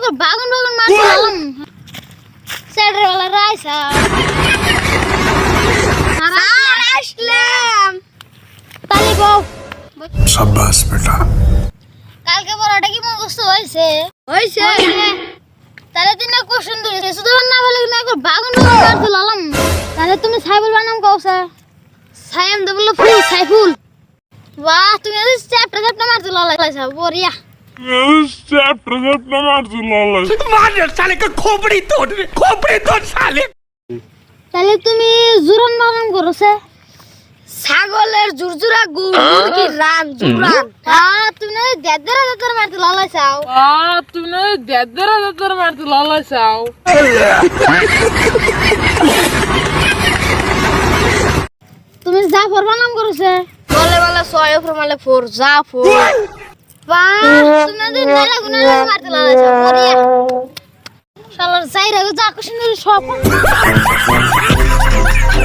করে বাগুন বাগুন মারছিলাম স্যারের বেলা রাইসা আর আসলাম তালি বউ शाबाश बेटा কালকে পড়াটা কি মুখস্থ হয়েছে হয়েছে তাহলে তুই না কোশ্চেন ধরেছে শুধু না বলে না করে বাগুন বাগুন মারছিলাম তাহলে তুমি সাইফুল বানাম কওছে সাইম দেবল ফুল সাইফুল वाह তুমি আজ চ্যাপ্টার চ্যাপ্টার মারছিলা লাইছা বড়িয়া मार साले का खोपड़ी तोड़ साले তাহলে তুমি জুরান বানাম করছে ছাগলের জুরজুরা মুরগির রান জুরান হ্যাঁ তুমি দেদরা দেদরা মারছিলা লাইছাও तुमने दर मारती लाला साव তুমি জাফর বানাম করছে বলে বলে 6 উপর মালে 4 জাফর वाह তুমি তো নালা গুনা মারছিলা লাইছা বড়িয়া শালার যাইরা যা কোশ্চেন সব